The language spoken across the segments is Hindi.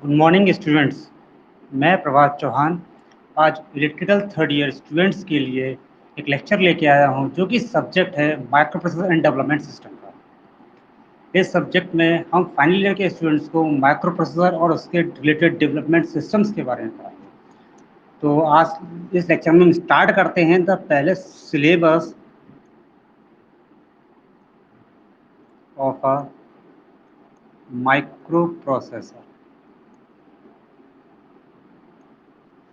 Good morning students. मैं प्रभात चौहान आज इलेक्ट्रिकल थर्ड ईयर स्टूडेंट्स के लिए एक लेक्चर लेके आया हूं जो कि सब्जेक्ट है micro processor and development system का। इस सब्जेक्ट में हम फाइनल ईयर के स्टूडेंट्स को माइक्रो प्रोसेसर और उसके रिलेटेड डेवलपमेंट सिस्टम्स के बारे में पढ़ाएंगे। तो आज इस लेक्चर में हम स्टार्ट करते हैं द पहले syllabus of a micro processor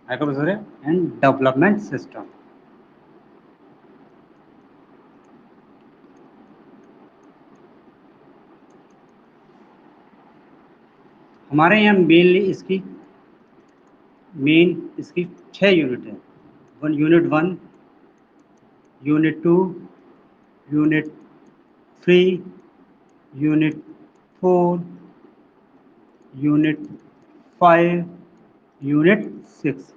and development system. हमारे यहाँ मेनली इसकी 6 यूनिट है। Unit 1, unit 2, unit 3, unit 4, unit 5, unit 6।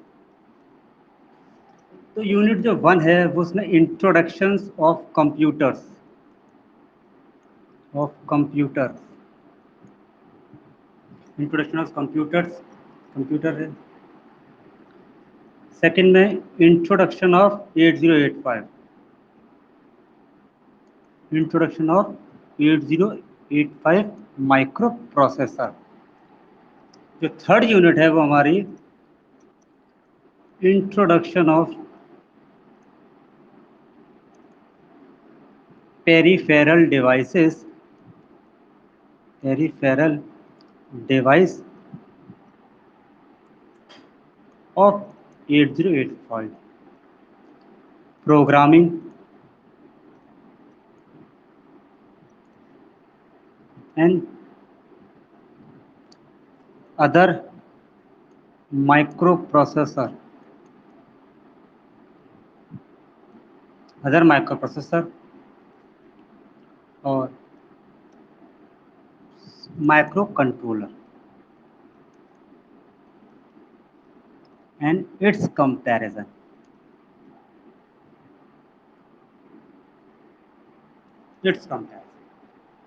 तो यूनिट जो 1 है वो उसमें introductions of computer introduction of computer है। सेकंड में इंट्रोडक्शन ऑफ 8085 माइक्रो प्रोसेसर। जो थर्ड यूनिट है वो हमारी introduction of peripheral device of 8085, programming and other micro processor और micro controller and it's comparison.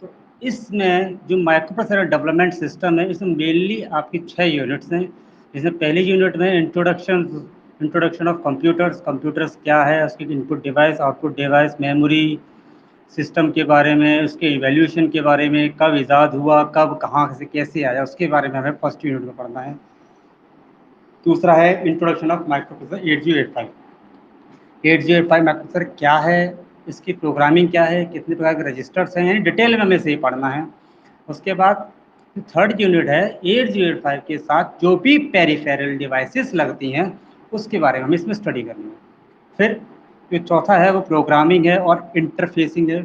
तो इसमें जो माइक्रो प्रोसेसर डेवलपमेंट सिस्टम है इसमें मेनली आपकी 6 यूनिट्स हैं। इसमें पहली यूनिट में इंट्रोडक्शन ऑफ कंप्यूटर्स क्या है, उसकी input device, output device, memory system के बारे में, उसके इवैल्यूएशन के बारे में, कब इजाद हुआ, कब कहाँ से कैसे आया, उसके बारे में हमें फर्स्ट यूनिट में पढ़ना है। दूसरा है introduction of micro processor 8085 micro processor क्या है, इसकी प्रोग्रामिंग क्या है, कितने प्रकार के रजिस्टर्स हैं, यानी डिटेल में हमें से ही पढ़ना है। उसके बाद थर्ड यूनिट है 8085 के साथ जो भी पेरिफेरल डिवाइसेस लगती हैं उसके बारे में हमें इसमें स्टडी करनी है। फिर जो चौथा है वो प्रोग्रामिंग है और इंटरफेसिंग है।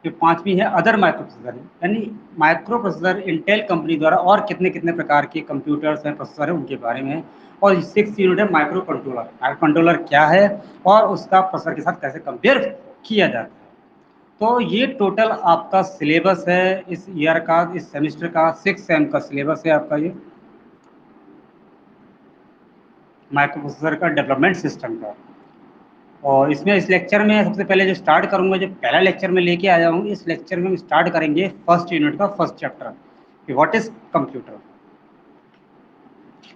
जो पांचवी है अदर माइक्रो प्रोसेसर, यानी माइक्रो प्रोसेसर इंटेल कंपनी द्वारा और कितने कितने प्रकार के कंप्यूटर्स हैं, प्रोसेसर हैं, उनके बारे में। और सिक्स यूनिट है माइक्रो कंट्रोलर क्या है और उसका प्रोसेसर के साथ कैसे कंपेयर किया जाता है। तो ये टोटल आपका सिलेबस है इस ईयर का, इस सेमेस्टर का 6 सेम का सिलेबस है आपका ये माइक्रो प्रोसेसर का डेवलपमेंट सिस्टम का। और इसमें इस लेक्चर में सबसे पहले जो स्टार्ट करूंगा, जो पहला लेक्चर में लेके आया हूँ, इस लेक्चर में हम स्टार्ट करेंगे फर्स्ट यूनिट का फर्स्ट चैप्टर कि व्हाट इज कंप्यूटर।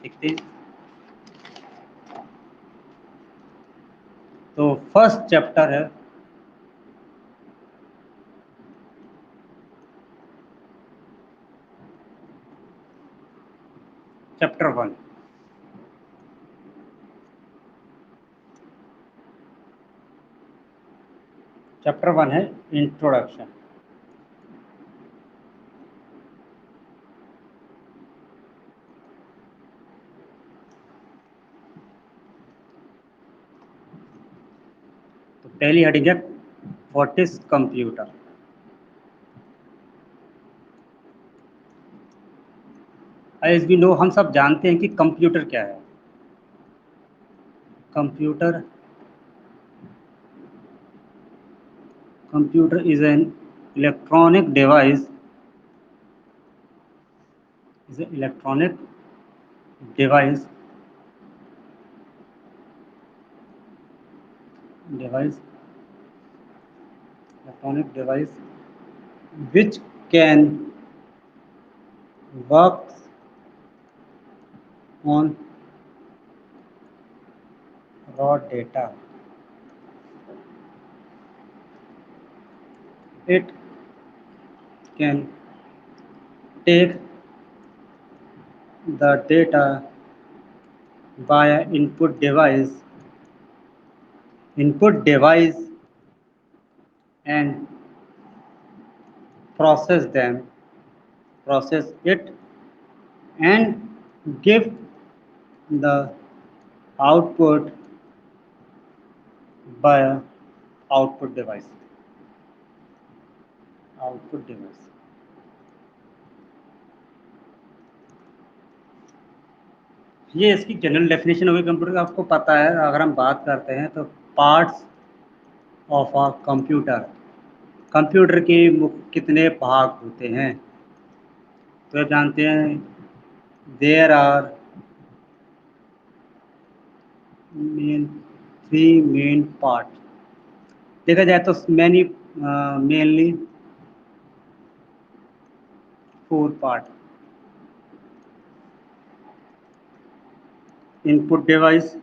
देखते हैं। तो फर्स्ट चैप्टर है चैप्टर 1। चैप्टर 1 है इंट्रोडक्शन। तो पहली हेडिंग है what is computer. As we know, हम सब जानते हैं कि कंप्यूटर क्या है। Computer computer is an electronic device is an electronic device device electronic device which can work on raw data. It can take the data via input device and process them, process it and give the output via output device. Output device. ये इसकी जनरल डेफिनेशन होगी कंप्यूटर का, आपको पता है। अगर हम बात करते हैं तो parts of a computer, computer के कितने भाग होते हैं, तो आप जानते हैं there are three main part. देखा जाए तो mainly 4 part. Input device,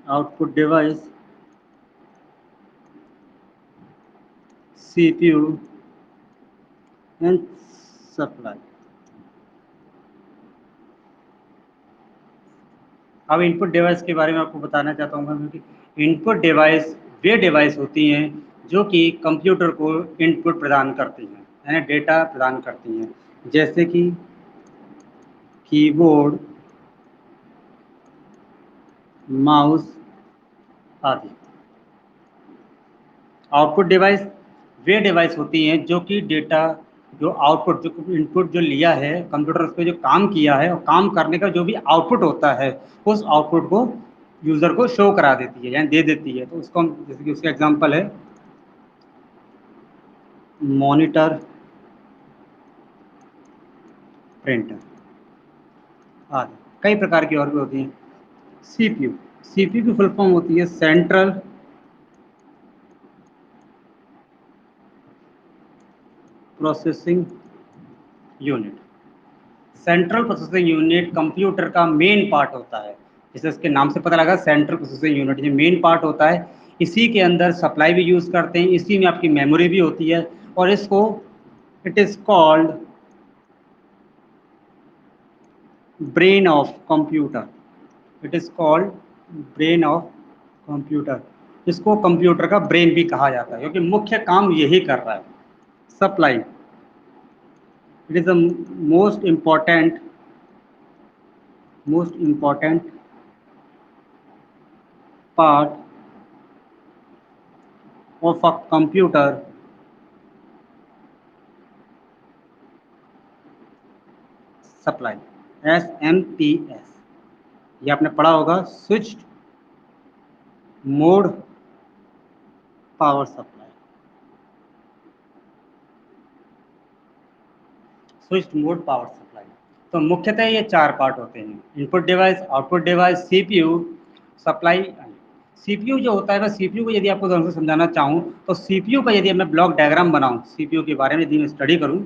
output device, CPU and supply. अब इनपुट डिवाइस के बारे में आपको बताना चाहता हूँ, क्योंकि इनपुट डिवाइस वे डिवाइस होती हैं जो कि कंप्यूटर को इनपुट प्रदान करती हैं, यानी डेटा प्रदान करती हैं, जैसे कि कीबोर्ड, माउस आदि। आउटपुट डिवाइस वे डिवाइस होती हैं जो कि डेटा, जो आउटपुट, जो इनपुट जो लिया है कंप्यूटर, उस पर जो काम किया है और काम करने का जो भी आउटपुट होता है, उस आउटपुट को यूज़र को शो करा देती है, यानी दे देती है। तो उसको हम, जैसे कि उसका एग्जांपल है मॉनिटर, प्रिंटर आदि। कई प्रकार की और भी होती हैं। सीपीयू, सीपीयू की फुल फॉर्म होती है central processing unit. Central processing unit computer का मेन पार्ट होता है, जैसे इसके नाम से पता लगा, सेंट्रल प्रोसेसिंग यूनिट ये मेन पार्ट होता है। इसी के अंदर सप्लाई भी यूज़ करते हैं, इसी में आपकी मेमोरी भी होती है, और इसको it is called brain of computer. It is called brain of computer. इसको कंप्यूटर का ब्रेन भी कहा जाता है, क्योंकि मुख्य काम यही कर रहा है, supply. It is the most important part of a computer supply, SMPS। ये आपने पढ़ा होगा, switched mode power supply. Switched mode power supply. तो मुख्यतः ये 4 पार्ट होते हैं, input device, output device, CPU, supply. CPU जो होता है, मैं सीपीयू को यदि आपको ढंग से समझाना चाहूँ तो सीपीयू का यदि मैं ब्लॉक डायग्राम बनाऊँ, सीपीयू के बारे में यदि मैं स्टडी करूँ,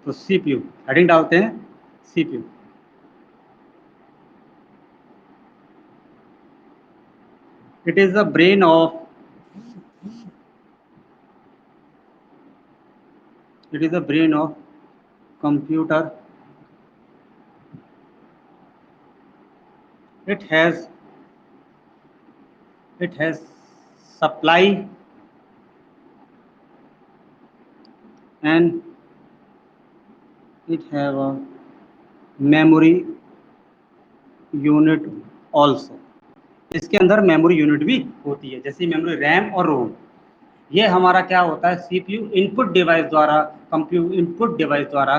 तो सीपीयू हेडिंग डालते हैं CPU. It is the brain of it is the brain of computer. it has it has supply and it have a memory unit also। इसके अंदर मेमोरी यूनिट भी होती है, जैसे मेमोरी रैम और रोम। ये हमारा क्या होता है, सीपीयू इनपुट डिवाइस द्वारा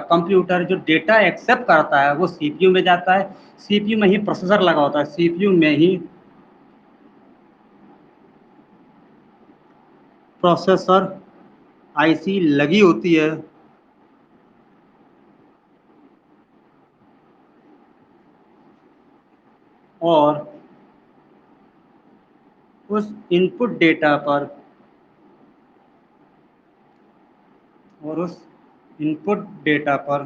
कंप्यूटर जो डेटा एक्सेप्ट करता है वो सीपीयू में जाता है। सीपीयू में ही प्रोसेसर लगा होता है, सीपीयू में ही प्रोसेसर आईसी लगी होती है, और उस इनपुट डेटा पर और उस इनपुट डेटा पर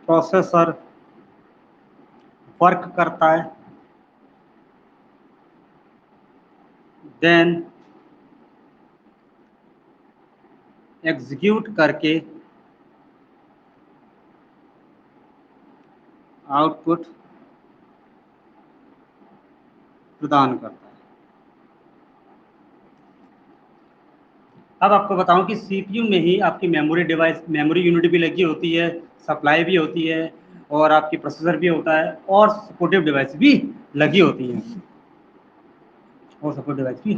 प्रोसेसर वर्क करता है, देन एग्जीक्यूट करके आउटपुट प्रदान करता है। अब आपको बताऊं कि सीपीयू में ही आपकी मेमोरी डिवाइस, मेमोरी यूनिट भी लगी होती है, सप्लाई भी होती है, और आपकी प्रोसेसर भी होता है, और सपोर्टिव डिवाइस भी लगी होती है, और सपोर्ट डिवाइस भी।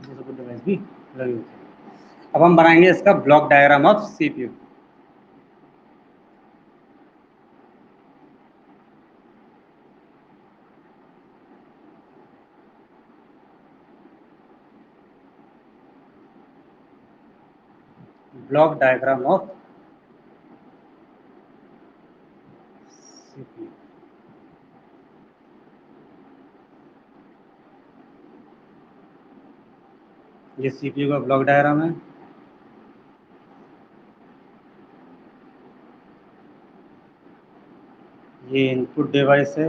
सपोर्ट डिवाइस भी लगी होती है। अब हम बनाएंगे इसका block diagram of CPU. Block diagram of CPU. ये सीपीयू का ब्लॉक डायग्राम है। ये इनपुट डिवाइस है,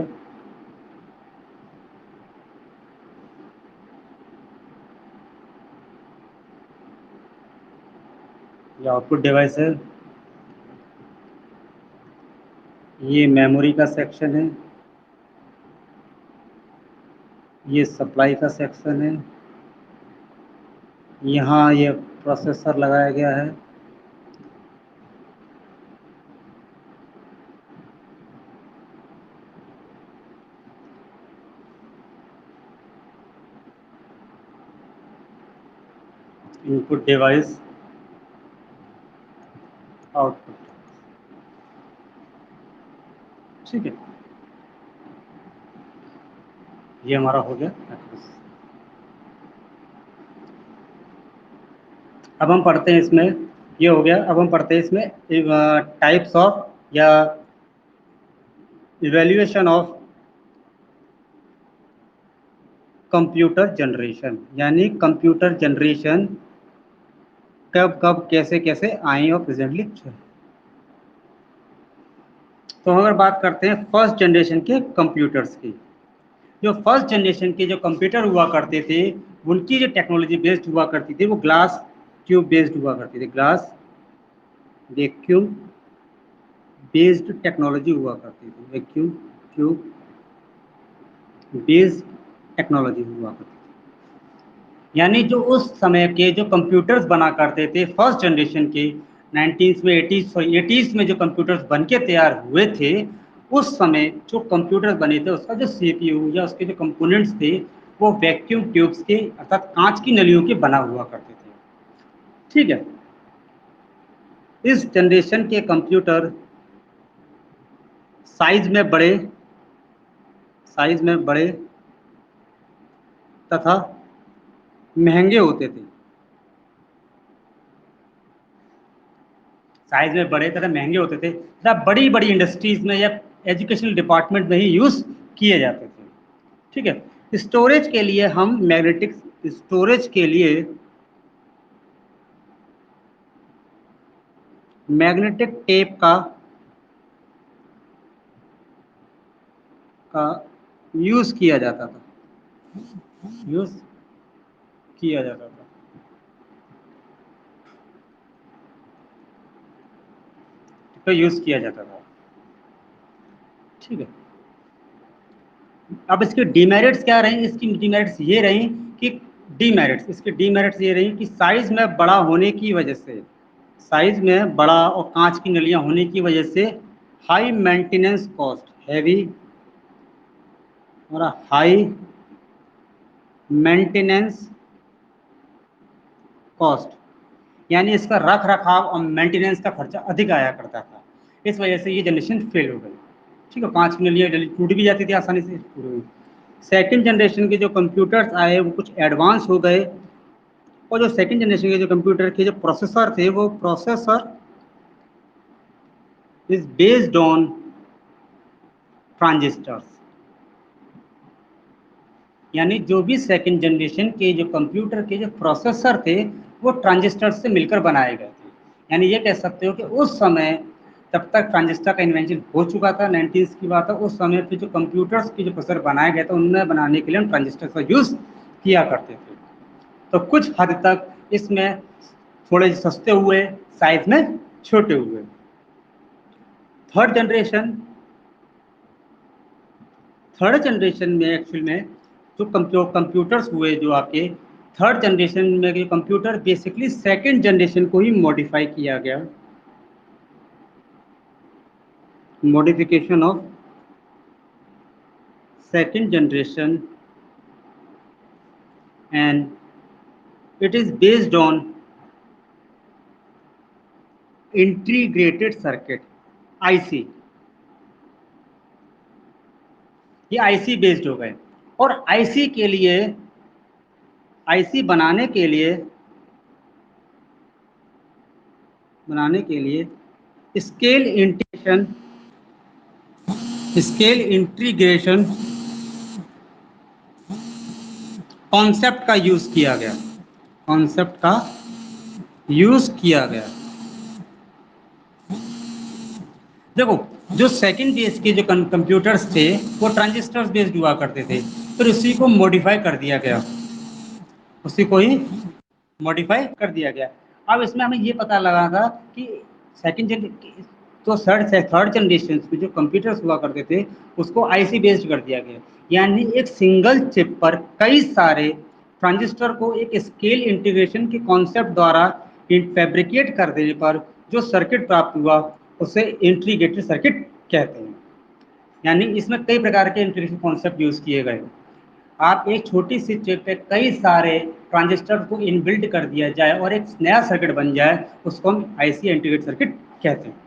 ये आउटपुट डिवाइस है, ये मेमोरी का सेक्शन है, ये सप्लाई का सेक्शन है, यहाँ ये प्रोसेसर लगाया गया है, इनपुट डिवाइस, आउटपुट। ठीक है, ये हमारा हो गया। अब हम पढ़ते हैं इसमें, ये हो गया। अब हम पढ़ते हैं इसमें टाइप्स ऑफ या इवेल्युएशन ऑफ कंप्यूटर जनरेशन, यानी कंप्यूटर जनरेशन कब कब कैसे कैसे आई और प्रेजेंटली। तो अगर बात करते हैं फर्स्ट जनरेशन के कंप्यूटर्स की, जो फर्स्ट जनरेशन के जो कंप्यूटर हुआ करते थे, उनकी जो टेक्नोलॉजी बेस्ड हुआ करती थी वो ग्लास ट्यूब बेस्ड हुआ करती थी, ग्लास वैक्यूम बेस्ड टेक्नोलॉजी हुआ करती थी, वैक्यूम ट्यूब बेस्ड टेक्नोलॉजी हुआ करती थी। यानी जो उस समय के जो कंप्यूटर्स बना करते थे फर्स्ट जनरेशन के 19 में 80s में जो कंप्यूटर्स बन के तैयार हुए थे, उस समय जो कंप्यूटर बने थे उसका जो सीपीयू या उसके जो कंपोनेंट्स थे वो वैक्यूम ट्यूब्स के अर्थात कांच की नलियों के बना हुआ करते थे। ठीक है, इस जनरेशन के कंप्यूटर साइज में बड़े तथा महंगे होते थे, साइज में बड़े तथा महंगे होते थे तथा बड़ी बड़ी इंडस्ट्रीज में या एजुकेशनल डिपार्टमेंट में ही यूज किए जाते थे। ठीक है, स्टोरेज के लिए हम मैग्नेटिक स्टोरेज के लिए मैग्नेटिक टेप का यूज किया जाता था, यूज किया जाता था। तो यूज किया जाता था। ठीक है, अब इसके डीमेरिट्स क्या रहे? इसकी डीमेरिट्स ये रही कि इसके डीमेरिट्स ये रही कि साइज में बड़ा होने की वजह से, साइज में बड़ा और कांच की नलियां होने की वजह से हाई मेंटेनेंस कॉस्ट, हैवी और हाई मेंटेनेंस कॉस्ट, यानी इसका रख रखाव और मेंटेनेंस का खर्चा अधिक आया करता था। इस वजह से ये जनरेशन फेल हो गई। ठीक है, कांच की नलियां टूट भी जाती थी आसानी से, टूट गई। सेकेंड जनरेशन के जो कंप्यूटर्स आए वो कुछ एडवांस हो गए और जो सेकंड जनरेशन के जो कंप्यूटर के जो प्रोसेसर थे, वो processor is based on transistors. यानी जो भी सेकंड जनरेशन के जो कंप्यूटर के जो प्रोसेसर थे, वो ट्रांजिस्टर से मिलकर बनाए गए थे। यानी ये कह सकते हो कि उस समय तब तक ट्रांजिस्टर का इन्वेंशन हो चुका था, 90s की बात है। उस समय पे जो कंप्यूटर्स के जो प्रोसेसर बनाए गए थे, उनमें बनाने के लिए हम ट्रांजिस्टर का यूज़ किया करते थे। तो कुछ हद तक इसमें थोड़े सस्ते हुए, साइज में छोटे हुए। थर्ड जनरेशन में एक्चुअल में जो कंप्यूटर्स हुए, जो आपके थर्ड जनरेशन में जो कंप्यूटर, बेसिकली सेकंड जनरेशन को ही मॉडिफाई किया गया। Modification of second generation and it is based on integrated circuit, IC. ये आईसी बेस्ड हो गए। और आईसी के लिए, आईसी बनाने के लिए स्केल इंटीग्रेशन कॉन्सेप्ट का यूज किया गया। कॉन्सेप्ट का यूज किया गया। देखो, जो सेकंड बेस के जो कंप्यूटर्स थे, वो ट्रांजिस्टर्स बेस्ड हुआ करते थे, फिर उसी को मॉडिफाई कर दिया गया, उसी को ही मॉडिफाई कर दिया गया। अब इसमें हमें ये पता लगा था कि सेकंड जन तो थर्ड जनरेशन के जो कंप्यूटर्स हुआ करते थे, उसको आईसी बेस्ड कर दिया गया। यानी एक सिंगल चिप पर कई सारे ट्रांजिस्टर को एक स्केल इंटीग्रेशन के कॉन्सेप्ट द्वारा फैब्रिकेट कर देने पर जो सर्किट प्राप्त हुआ, उसे इंटीग्रेटेड सर्किट कहते हैं। यानी इसमें कई प्रकार के इंटीग्रेशन कॉन्सेप्ट यूज किए गए। आप एक छोटी सी चिप पे कई सारे ट्रांजिस्टर को इनबिल्ट कर दिया जाए और एक नया सर्किट बन जाए, उसको हम आईसी इंटीग्रेटेड सर्किट कहते हैं।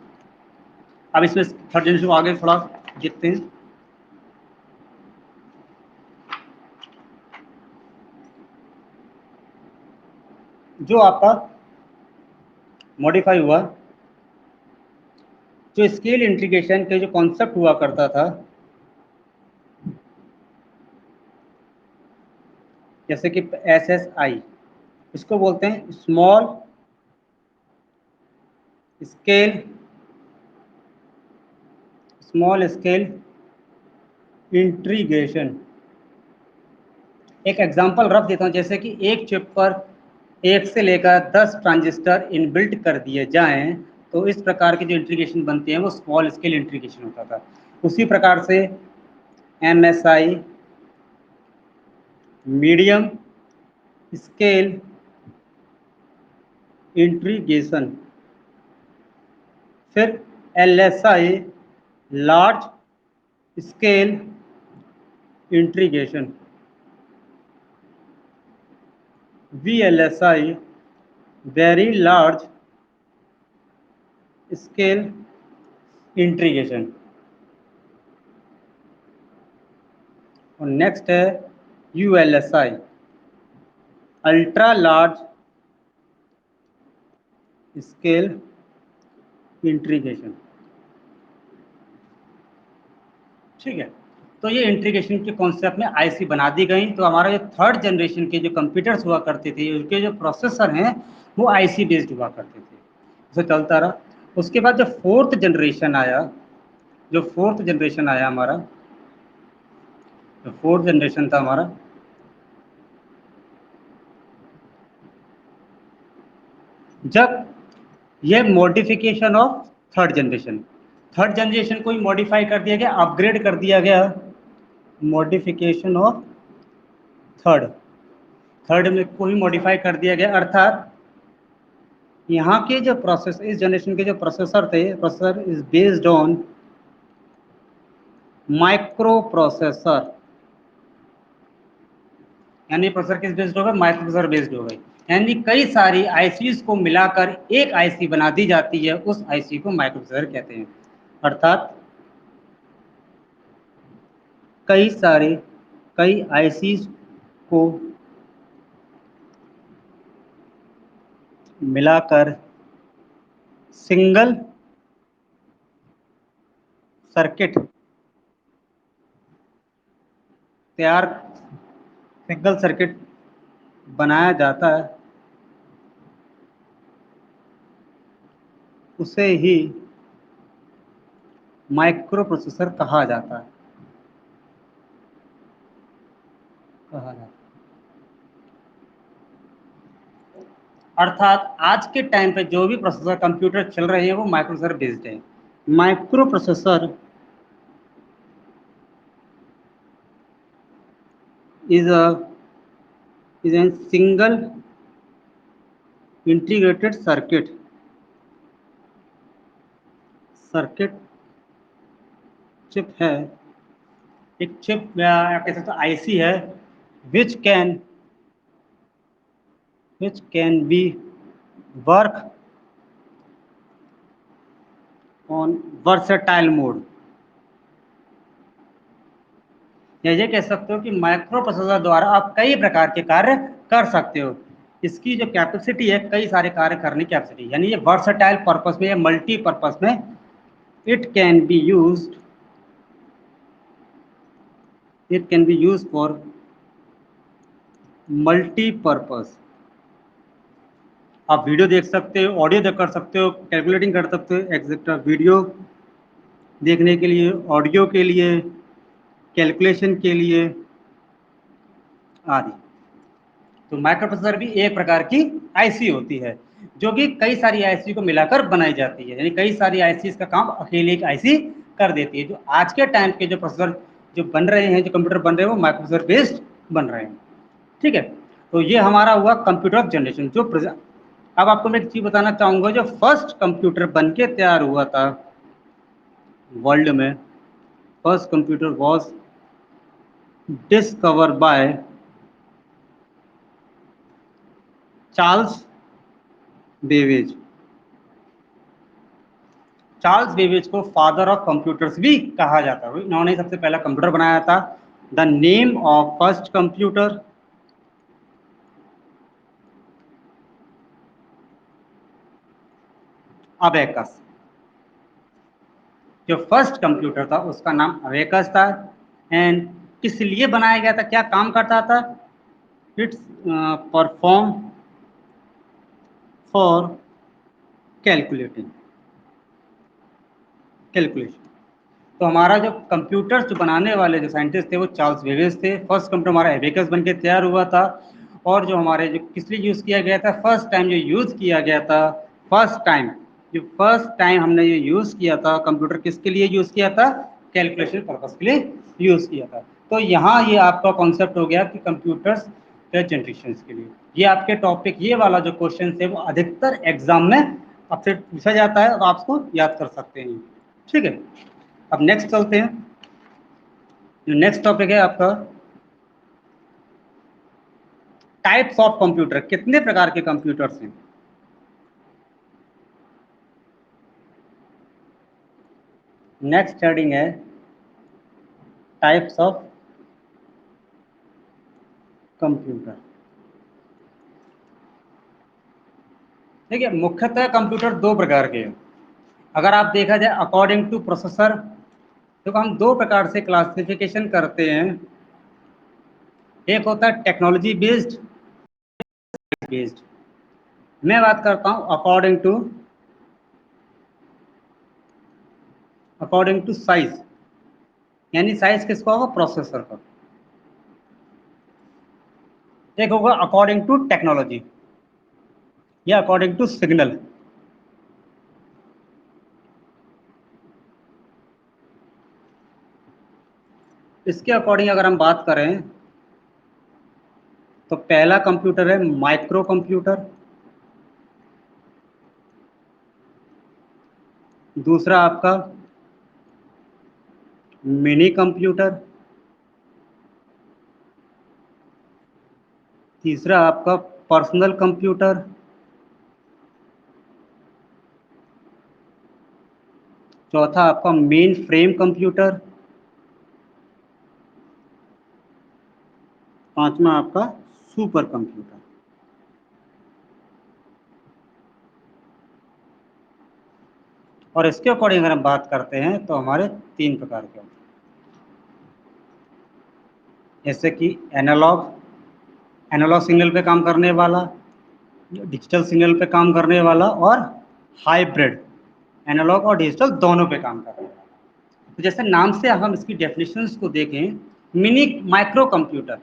अब इसमें थर्ड जनरेशन को आगे थोड़ा देखते हैं। जो आपका मॉडिफाई हुआ, जो स्केल इंटीग्रेशन के जो कॉन्सेप्ट हुआ करता था, जैसे कि एसएसआई, इसको बोलते हैं स्केल स्मॉल स्केल इंटीग्रेशन। एक एग्जांपल रख देता हूँ, जैसे कि एक चिप पर 1 से लेकर 10 ट्रांजिस्टर इनबिल्ट कर दिए जाएं, तो इस प्रकार के जो इंटीग्रेशन बनते हैं वो स्मॉल स्केल इंटीग्रेशन होता था। उसी प्रकार से एमएसआई, मीडियम स्केल इंटीग्रेशन, फिर LSI, large scale integration, VLSI, very large scale integration. और नेक्स्ट है ULSI, ultra large scale integration. ठीक है, तो ये इंटीग्रेशन के कॉन्सेप्ट में आईसी बना दी गई। तो हमारा जो थर्ड जनरेशन के जो कंप्यूटर्स हुआ करते थे, उनके जो प्रोसेसर हैं, वो आईसी बेस्ड हुआ करते थे। उसे चलता रहा। उसके बाद जो फोर्थ जनरेशन आया हमारा, जो फोर्थ जनरेशन था हमारा, जब यह मॉडिफिकेशन ऑफ थर्ड जनरेशन को ही मॉडिफाई कर दिया गया, अपग्रेड कर दिया गया। मॉडिफिकेशन ऑफ थर्ड थर्ड में को ही मॉडिफाई कर दिया गया, अर्थात यहाँ के जो प्रोसेस, इस जनरेशन के जो प्रोसेसर थे, processor is based on micro processor. यानी प्रोसेसर किस बेस्ड हो गए? माइक्रो प्रोसेसर बेस्ड हो गए। यानी कई सारी आईसीज को मिलाकर एक आईसी बना दी जाती है, उस आईसी को माइक्रो प्रोसेसर कहते हैं। अर्थात कई आईसीज को मिलाकर सिंगल सर्किट तैयार सिंगल सर्किट बनाया जाता है, उसे ही माइक्रो प्रोसेसर कहा जाता है। अर्थात आज के टाइम पे जो भी प्रोसेसर कंप्यूटर चल रहे हैं वो माइक्रो प्रोसेसर बेस्ड है। Micro processor is a single integrated circuit chip है, एक चिप या कह सकते हो आईसी है, which can be work on versatile mode. या ये कह सकते हो कि माइक्रो प्रोसेसर द्वारा आप कई प्रकार के कार्य कर सकते हो। इसकी जो कैपेसिटी है, कई सारे कार्य करने की कैपेसिटी, यानी ये वर्सेटाइल पर्पस में या मल्टीपर्पस में it can be used for multipurpose. आप वीडियो देख सकते हो, ऑडियो देख कर सकते हो, कैलकुलेटिंग कर सकते हो, एक्सेट्रा। वीडियो देखने के लिए, ऑडियो के लिए, कैलकुलेशन के लिए आदि। तो माइक्रो प्रोसेसर भी एक प्रकार की आईसी होती है, जो कि कई सारी आईसी को मिलाकर बनाई जाती है, यानी कई सारी आईसी का काम अकेले एक आईसी कर देती है। जो आज के टाइम के जो प्रोसेसर जो बन रहे हैं, जो कंप्यूटर बन रहे हैं, वो माइक्रो प्रोसेसर बेस्ड बन रहे हैं। ठीक है, तो ये हमारा हुआ कंप्यूटर ऑफ जनरेशन। जो अब आपको मैं एक चीज बताना चाहूंगा, जो फर्स्ट कंप्यूटर बन के तैयार हुआ था वर्ल्ड में, first computer was discover by Charles Babbage. Charles Babbage को फादर ऑफ कंप्यूटर्स भी कहा जाता है। इन्होंने सबसे पहला कंप्यूटर बनाया था। The name of first computer abacus. जो फर्स्ट कंप्यूटर था उसका नाम अबेकस था। एंड किस लिए बनाया गया था, क्या काम करता था? It's perform for calculation. तो हमारा जो कंप्यूटर जो बनाने वाले जो साइंटिस्ट थे वो चार्ल्स बेबेज थे। फर्स्ट कंप्यूटर हमारा एबेकस बन के तैयार हुआ था। और जो हमारे जो किस लिए यूज़ किया गया था, फर्स्ट टाइम जो यूज़ किया गया था, फर्स्ट टाइम हमने ये यूज़ किया था कंप्यूटर, किसके लिए यूज़ किया था? कैलकुलेशन पर्पस के लिए यूज़ किया था। तो यहाँ ये आपका कॉन्सेप्ट हो गया कि कंप्यूटर्स के जनरेशन के लिए। ये आपके टॉपिक, ये वाला जो क्वेश्चन है वो अधिकतर एग्जाम में आपसे पूछा जाता है और आप उसको याद कर सकते हैं। ठीक है, अब नेक्स्ट चलते हैं। जो नेक्स्ट टॉपिक है आपका टाइप्स ऑफ कंप्यूटर, कितने प्रकार के कंप्यूटर्स हैं। नेक्स्ट हेडिंग है टाइप्स ऑफ कंप्यूटर। देखिए, मुख्यतः कंप्यूटर दो प्रकार के हैं। अगर आप देखा जाए अकॉर्डिंग टू प्रोसेसर, तो हम दो प्रकार से क्लासिफिकेशन करते हैं। एक होता है टेक्नोलॉजी बेस्ड। मैं बात करता हूं अकॉर्डिंग टू साइज, यानी साइज किसका होगा? प्रोसेसर का। एक होगा अकॉर्डिंग टू टेक्नोलॉजी या अकॉर्डिंग टू सिग्नल। इसके अकॉर्डिंग अगर हम बात करें तो पहला कंप्यूटर है माइक्रो कंप्यूटर, दूसरा आपका मिनी कंप्यूटर, तीसरा आपका पर्सनल कंप्यूटर, चौथा आपका मेन फ्रेम कंप्यूटर, पांचवा आपका सुपर कंप्यूटर। और इसके अकॉर्डिंग अगर हम बात करते हैं तो हमारे 3 प्रकार के होते हैं, जैसे कि एनालॉग सिग्नल पे काम करने वाला, डिजिटल सिग्नल पे काम करने वाला, और हाइब्रिड, एनालॉग और डिजिटल दोनों पे काम करने वाला। तो जैसे नाम से हम इसकी डेफिनेशंस को देखें, मिनी माइक्रो कंप्यूटर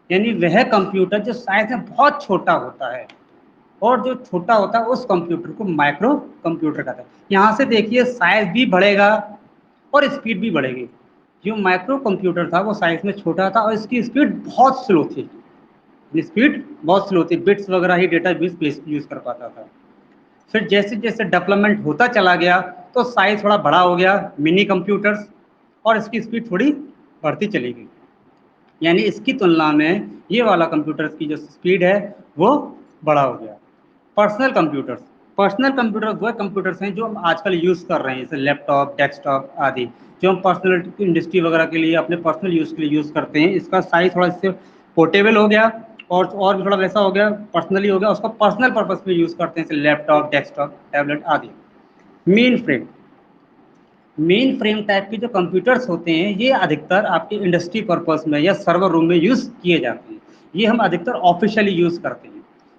यानी वह कंप्यूटर जो साइज में बहुत छोटा होता है, और जो छोटा होता है उस कंप्यूटर को माइक्रो कंप्यूटर कहते हैं। यहाँ से देखिए साइज भी बढ़ेगा और स्पीड भी बढ़ेगी। जो माइक्रो कंप्यूटर था वो साइज में छोटा था और इसकी स्पीड बहुत स्लो थी, स्पीड बहुत स्लो थी, बिट्स वगैरह ही डेटा बेस यूज़ कर पाता था। फिर जैसे जैसे डेवलपमेंट होता चला गया तो साइज थोड़ा बड़ा हो गया, मिनी कंप्यूटर्स, और इसकी स्पीड थोड़ी बढ़ती चली गई। यानी इसकी तुलना में ये वाला कंप्यूटर की जो स्पीड है वो बड़ा हो गया। पर्सनल कंप्यूटर वो कंप्यूटर्स हैं जो हम आजकल यूज़ कर रहे हैं, जैसे लैपटॉप, डेस्कटॉप आदि, जो हम पर्सनल इंडस्ट्री वगैरह के लिए अपने पर्सनल यूज़ के लिए यूज़ करते हैं। इसका साइज थोड़ा इससे पोर्टेबल हो गया और भी थोड़ा वैसा हो गया, पर्सनली हो गया, उसको पर्सनल पर्पज़ पे यूज़ करते हैं, जैसे लैपटॉप, डेस्कटॉप, टैबलेट आदि। Main frame main frame type के जो कंप्यूटर्स होते हैं ये अधिकतर आपके इंडस्ट्री पर्पस में या सर्वर रूम में यूज़ किए जाते हैं। ये हम अधिकतर ऑफिशियली यूज़ करते हैं।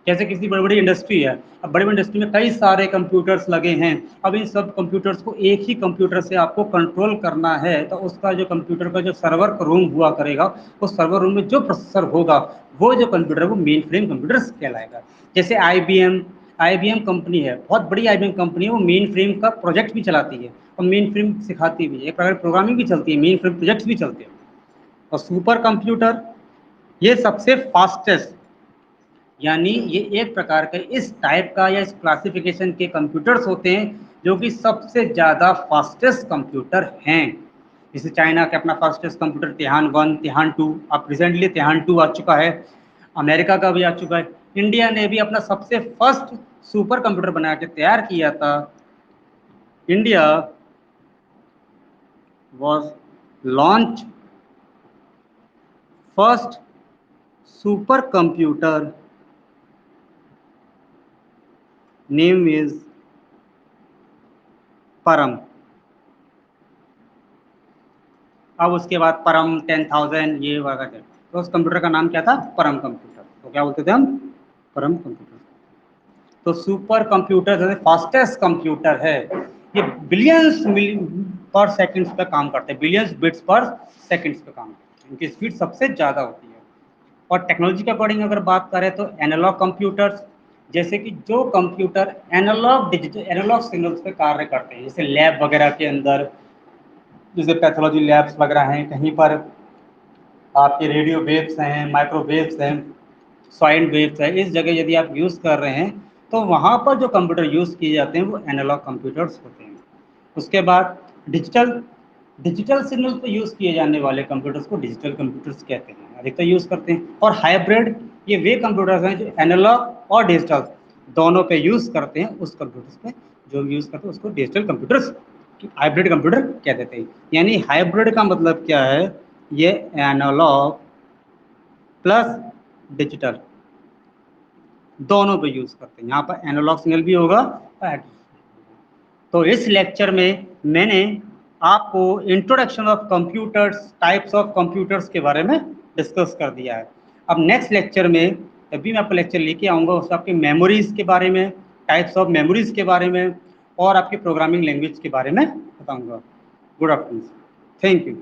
जैसे किसी बड़ी बड़ी इंडस्ट्री है, अब बड़ी बड़ी इंडस्ट्री में कई सारे कंप्यूटर्स लगे हैं, अब इन सब कंप्यूटर्स को एक ही कंप्यूटर से आपको कंट्रोल करना है, तो उसका जो कंप्यूटर का जो सर्वर रूम हुआ करेगा, उस सर्वर रूम में जो प्रोसेसर होगा वो जो कंप्यूटर है वो मेन फ्रेम कंप्यूटर्स कहलाएगा। जैसे आईबीएम कंपनी है, बहुत बड़ी आईबीएम कंपनी है, वो मेन फ्रेम का प्रोजेक्ट भी चलाती है और मेन फ्रेम सिखाती भी है, एक प्रकार प्रोग्रामिंग भी चलती है, मेन फ्रेम प्रोजेक्ट्स भी चलते हैं। और सुपर कंप्यूटर ये सबसे फास्टेस्ट, यानी ये एक प्रकार का इस टाइप का या इस क्लासिफिकेशन के कंप्यूटर्स होते हैं जो कि सबसे ज़्यादा फास्टेस्ट कंप्यूटर हैं। जैसे चाइना के अपना फास्टेस्ट कंप्यूटर तिहान 1, तिहान 2, अब रिसेंटली तिहान 2 आ चुका है, अमेरिका का भी आ चुका है। इंडिया ने भी अपना सबसे फर्स्ट सुपर कंप्यूटर बना के तैयार किया था। India was launched first supercomputer, name is परम। अब उसके बाद परम 10,000 ये वगैरह, तो उस कंप्यूटर का नाम क्या था? परम कंप्यूटर। तो क्या बोलते थे हम? परम कंप्यूटर। तो सुपर कंप्यूटर जैसे फास्टेस्ट कंप्यूटर है, ये बिलियंस पर सेकंड्स पे काम करते हैं, बिलियंस बिट्स पर सेकंड्स पे काम करते हैं, इनकी स्पीड सबसे ज़्यादा होती है। और टेक्नोलॉजी के अकॉर्डिंग अगर बात करें तो एनालॉग कंप्यूटर्स, जैसे कि जो कंप्यूटर एनालॉग सिग्नल्स पे कार्य करते हैं, जैसे लैब वगैरह के अंदर, जैसे पैथोलॉजी लैब्स वगैरह हैं, कहीं पर आपके रेडियो वेव्स हैं, माइक्रोवेव्स हैं, साउंड वेव्स हैं, इस जगह यदि आप यूज़ कर रहे हैं तो वहाँ पर जो कंप्यूटर यूज़ किए जाते हैं वो एनालॉग कंप्यूटर्स होते हैं। उसके बाद डिजिटल सिग्नल पर यूज़ किए जाने वाले कंप्यूटर्स को डिजिटल कंप्यूटर्स कहते हैं, अधिकतर यूज़ करते हैं। और हाइब्रिड, ये वे कंप्यूटर्स हैं जो एनालॉग और डिजिटल दोनों पे यूज़ करते हैं, उस कंप्यूटर्स पे जो यूज़ करते हैं उसको डिजिटल कंप्यूटर्स, हाइब्रिड कंप्यूटर कह देते हैं। यानी हाइब्रिड का मतलब क्या है? ये एनालॉग प्लस डिजिटल दोनों पे यूज़ करते हैं। यहाँ पर एनालॉग सिग्नल भी होगा और तो इस लेक्चर में मैंने आपको introduction of computers, types of computers के बारे में डिस्कस कर दिया है। अब नेक्स्ट लेक्चर में जब भी मैं आपको लेक्चर लेके आऊँगा उसमें आपकी मेमोरीज़ के बारे में, टाइप्स ऑफ मेमोरीज़ के बारे में और आपकी प्रोग्रामिंग लैंग्वेज के बारे में बताऊँगा। Good afternoon, thank you.